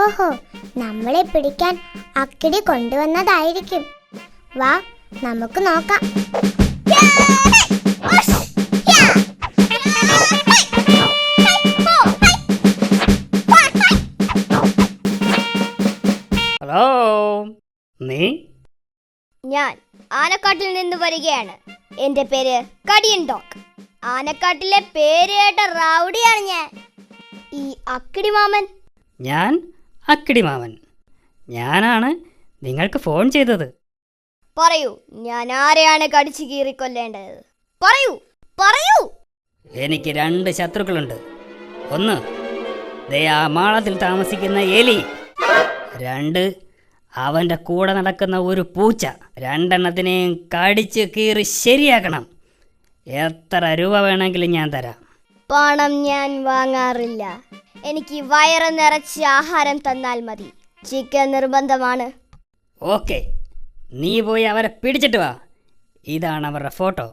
ഓഹോ, നമ്മളെ പിടിക്കാൻ അക്കിടി കൊണ്ടുവന്നതായിരിക്കും. വാ, നമുക്ക് നോക്കാം. ഹലോ, നീ? ഞാൻ ആനക്കാട്ടിൽ നിന്ന് വരികയാണ്. എന്റെ പേര് കടിയൻ ഡോഗ്. ആനക്കാട്ടിലെ പേര് കേട്ട റൗഡിയാണ് ഞാൻ. ഈ അക്കിടി മാമൻ? ഞാൻ അക്കിടി മാമൻ. ഞാനാണ് നിങ്ങൾക്ക് ഫോൺ ചെയ്തത്. പറയൂ, ഞാൻ ആരെയാണ് കടിച്ചു കീറിക്കൊല്ലേണ്ടത്? പറയൂ പറയൂ. എനിക്ക് 2 ശത്രുക്കളുണ്ട്. ഒന്ന്, ദേ ആ മാളത്തിൽ താമസിക്കുന്ന എലി. 2, അവൻ്റെ കൂടെ നടക്കുന്ന ഒരു പൂച്ച. 2 എണ്ണത്തിനെയും കടിച്ച് കീറി ശരിയാക്കണം. എത്ര രൂപ വേണമെങ്കിലും ഞാൻ തരാം. പണം ഞാൻ വാങ്ങാറില്ല. എനിക്ക് വയറ് നിറച്ച് ആഹാരം തന്നാൽ മതി. ചിക്കൻ നിർബന്ധമാണ്. ഓക്കെ, നീ പോയി അവരെ പിടിച്ചിട്ട് വാ. ഇതാണ് അവരുടെ ഫോട്ടോ.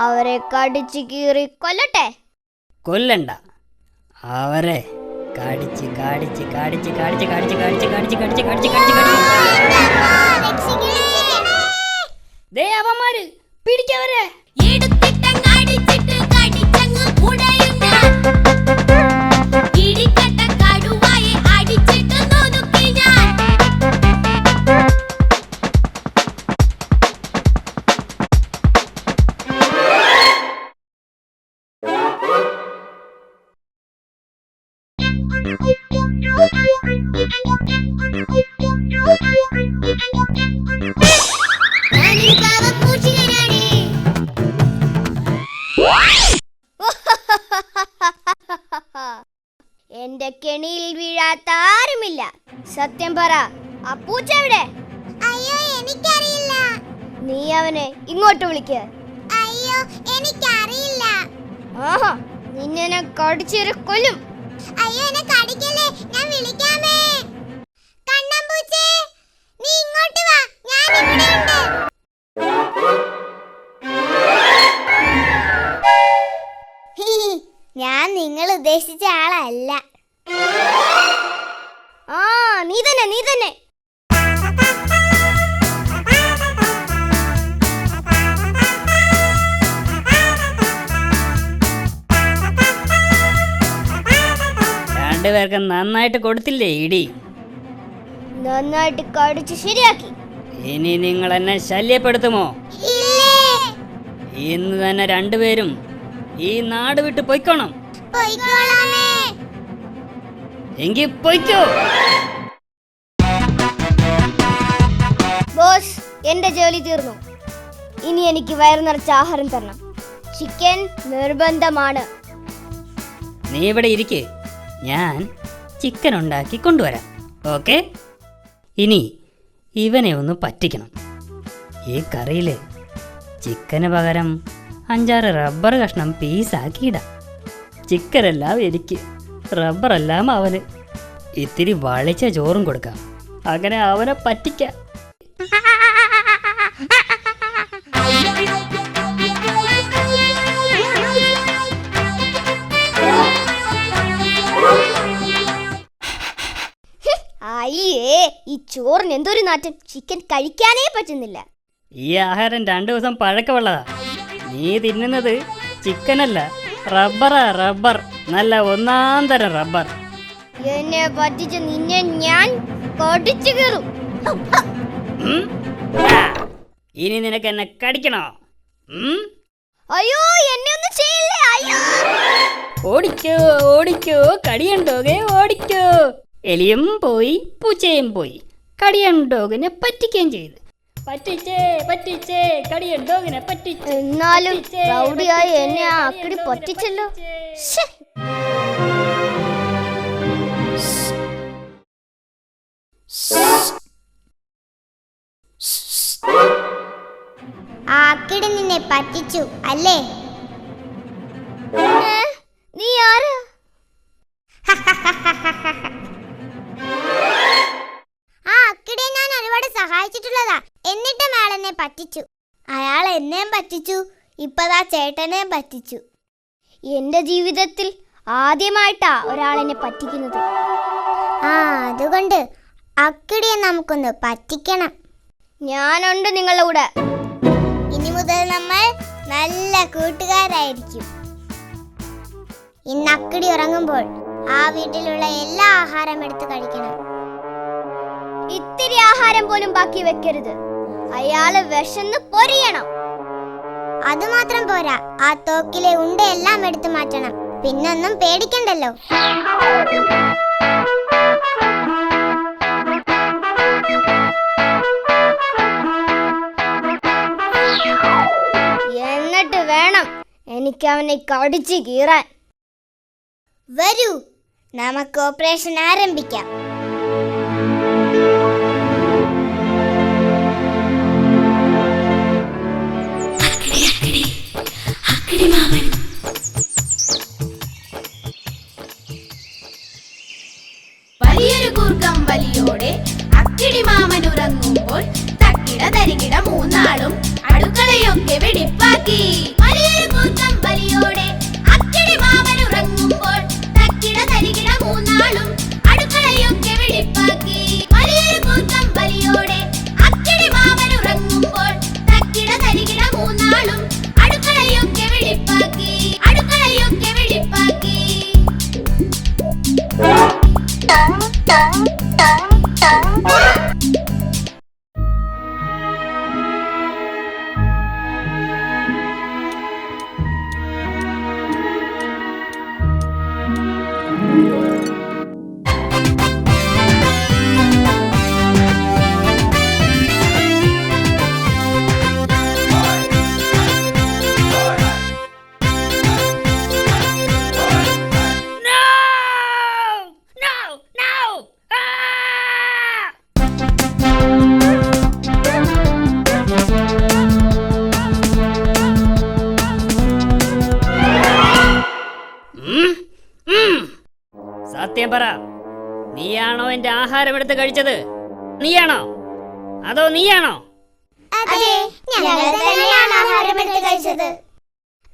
അവരെ കടിച്ചു കീറി കൊല്ലട്ടെ? കൊല്ലണ്ട, അവരെ കടിച്ച് കടിച്ച് കടിച്ച് കടിച്ച് കടിച്ച് കടിച്ച് കടിച്ച് കടിച്ച് കടിച്ച് കടിച്ച് ദേ അവന്മാര് പിടിക്കവരെ. എന്റെ കെണിയിൽ വീഴാത്ത ആരുമില്ല. സത്യം പറ, ആ പൂച്ച എവിടെ? അയ്യോ, എനിക്കറിയില്ല. നീ അവനെ ഇങ്ങോട്ട് വിളിക്ക്. അയ്യോ, എനിക്കറിയില്ല. ആഹാ, നിന്നെ ഞാൻ കടിച്ചേറി കൊല്ലും. അയ്യോ, എന്നെ കടിക്കല്ലേ, ഞാൻ വിളിക്കാമേ. കണ്ണമ്പൂച്ചേ, നീ ഇങ്ങോട്ട് വാ, ഞാൻ ഇവിടെയുണ്ട്. ഞാൻ നിങ്ങൾ ഉദ്ദേശിച്ച ആളല്ല. ആ, നീ തന്നെ നീ തന്നെ. രണ്ടുപേർക്ക് നന്നായിട്ട് കൊടുത്തില്ലേ ഇടി? നന്നായിട്ട് കടിച്ച് ശരിയാക്കി. ഇനി നിങ്ങൾ എന്നെ ശല്യപ്പെടുത്തുമോ? ഇന്ന് തന്നെ 2 പേരും ഈ നാട് വിട്ട് പൊയ്ക്കോണം. എങ്കിൽ പൊയ്ക്കോ. ബോസ്, എന്റെ ജോലി തീർന്നു. ഇനി എനിക്ക് വയറു നിറച്ച ആഹാരം തരണം. ചിക്കൻ നിർബന്ധമാണ്. നീ ഇവിടെ ഇരിക്ക്, ഞാൻ ചിക്കൻ ഉണ്ടാക്കി കൊണ്ടുവരാം. ഓക്കെ? ഇനി ഇവനെ ഒന്ന് പറ്റിക്കണം. ഈ കറിയിൽ ചിക്കന് പകരം 5-6 റബ്ബർ കഷ്ണം പീസാക്കിയിടാം. ചിക്കനെല്ലാം എനിക്ക്, റബ്ബറെല്ലാം അവന്. ഇത്തിരി വളിച്ച ചോറും കൊടുക്കാം. അങ്ങനെ അവനെ പറ്റിക്കാം. അയ്യേ, ഈ ചോറിന് എന്തൊരു നാറ്റം. ചിക്കൻ കഴിക്കാനേ പറ്റുന്നില്ല. ഈ ആഹാരം 2 ദിവസം പഴക്കമുള്ളതാ. നീ തിന്നുന്നത് ചിക്കനല്ല, റബ്ബറാ. റബ്ബർ, നല്ല 1-ാം തരം റബ്ബർ. എന്നെ പറ്റിച്ച നിന്നെ ഞാൻ കടിച്ചു കീറും. ഇനി നിനക്ക് എന്നെ കടിക്കണോ? അയ്യോ, എന്നെ ഒന്നും ചെയ്യില്ലേ. അയ്യോ, ഓടിക്കോ ഓടിക്കോ, കടിയണ്ടോകെ ഓടിക്കോ. എലിയും പോയി, പൂച്ചയും പോയി. കടിയണ്ടോകിനെ പറ്റിക്കുകയും ചെയ്തു. പറ്റിച്ചേ പറ്റിച്ചേ, കടിയണ്ടോകിനെ പറ്റിച്ചേ. എന്നാലും റൗഡിയായി എന്നെ ആ അക്കിടി പറ്റിച്ചല്ലോ. ആ അക്കിടി നിന്നെ പറ്റിച്ചു അല്ലേ? നീ ആരാ? ആ അക്കിടിയെ ഞാൻ ഒരുപാട് സഹായിച്ചിട്ടുള്ളതാ. എന്നിട്ടും അയാൾ എന്നെ പറ്റിച്ചു. അയാൾ എന്നെയും പറ്റിച്ചു, ഇപ്പതാ ചേട്ടനെയും പറ്റിച്ചു. എന്റെ ജീവിതത്തിൽ ആദ്യമായിട്ടാ ഒരാളെന്നെ പറ്റിക്കുന്നത്. ആ അതുകൊണ്ട് അക്കിടിയെ നമുക്കൊന്ന് പറ്റിക്കണം. ഞാനുണ്ട് നിങ്ങളുടെ കൂടെ. ഇനി മുതൽ നമ്മൾ നല്ല കൂട്ടുകാരായിരിക്കും. ഇന്ന് അക്കിടി ഉറങ്ങുമ്പോൾ ആ വീട്ടിലുള്ള എല്ലാ ആഹാരം എടുത്ത് കഴിക്കണം. ഇത്തിരി ആഹാരം പോലും ബാക്കി വെക്കരുത്. അയാള് വിശന്ന് പൊരിയണം. അതുമാത്രം പോരാ, ആ തോക്കിലെ ഉണ്ടയെല്ലാം എടുത്തു മാറ്റണം. പിന്നൊന്നും പേടിക്കണ്ടല്ലോ. എന്നിട്ട് വേണം എനിക്ക് അവനെ കടിച്ചു കീറാൻ. വരൂ, നമുക്ക് ഓപ്പറേഷൻ ആരംഭിക്കാം. വലിയൊരു കൂർക്കം വലിയോടെ അക്കിടി മാമൻ ഉറങ്ങുമ്പോൾ തക്കിട തരികിട മൂന്നാളും അടുക്കളയൊക്കെ വെടിപ്പാക്കി. വലിയൊരു കൂർക്കം വലിയോടെ അക്കിടി മാമൻ ഉറങ്ങുമ്പോൾ തക്കിട തരികിട മൂന്നാളും അടുക്കളയൊക്കെ വെടിപ്പാക്കി. വലിയൊരു കൂർക്കം വലിയോടെ അക്കിടി മാമൻ ഉറങ്ങുമ്പോൾ തക്കിട തരികിട മൂന്നാളും അടുക്കളയൊക്കെ വെടിപ്പാക്കി. അടുക്കളയൊക്കെ വെടിപ്പാക്കി. സത്യം പറ, നീയാണോ എന്റെ ആഹാരം എടുത്ത് കഴിച്ചത്? നീയാണോ അതോ നീയാണോ? അതെ, ഞങ്ങൾ തന്നെയാണ് ആഹാരം എടുത്ത് കഴിച്ചത്.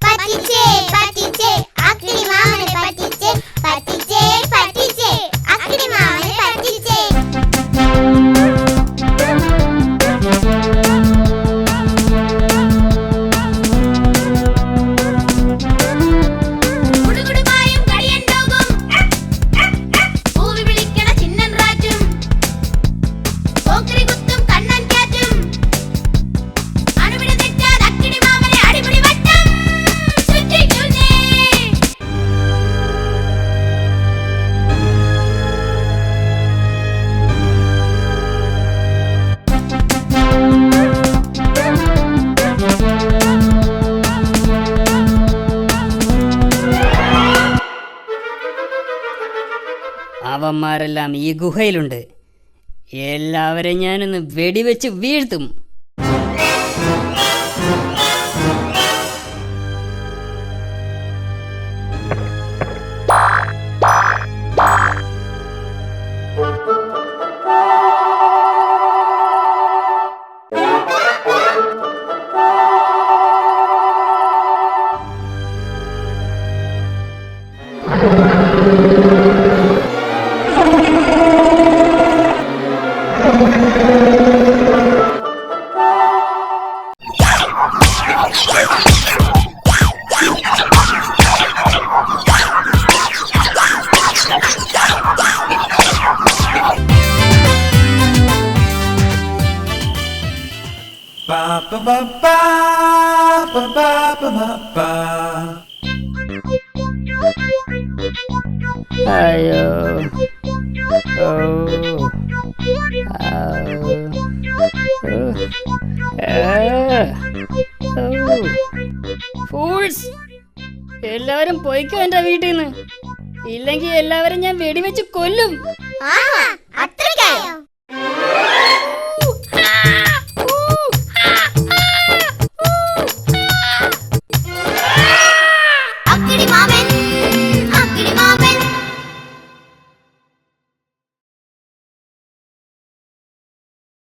പറ്റിച്ചേ പറ്റിച്ചേ അക്കിടി മാമനെ പറ്റിച്ചേ. പറ്റിച്ചേ പറ്റിച്ചേ അക്കിടി മാമനെ പറ്റിച്ചേ. കുടുകുടുമായും കടിയൻ ഡോഗും പൂവി വിളിക്കണ ചിന്നൻ റാറ്റും പോക്കറി കുത്തും കണ്ണൻ ക്യാറ്റും അണുവിട തെറ്റാതെ അക്കിടി മാമനെ അടിപൊളി വട്ടം ചുറ്റിക്കുന്നേ. അവന്മാരെല്ലാം ഈ ഗുഹയിലുണ്ട്. എല്ലാവരെയും ഞാനൊന്ന് വെടിവെച്ച് വീഴ്ത്തും. Ba ba ba ba ba ba ba ba ba. അയ്യോ, ഓ, ഫൂൾസ്! എല്ലാവരും പോയിക്കോ എന്റെ വീട്ടിൽ നിന്ന്. ഇല്ലെങ്കിൽ എല്ലാവരും ഞാൻ വെടിവെച്ച് കൊല്ലും. ആഹാ, അത്രയ്ക്കായോ?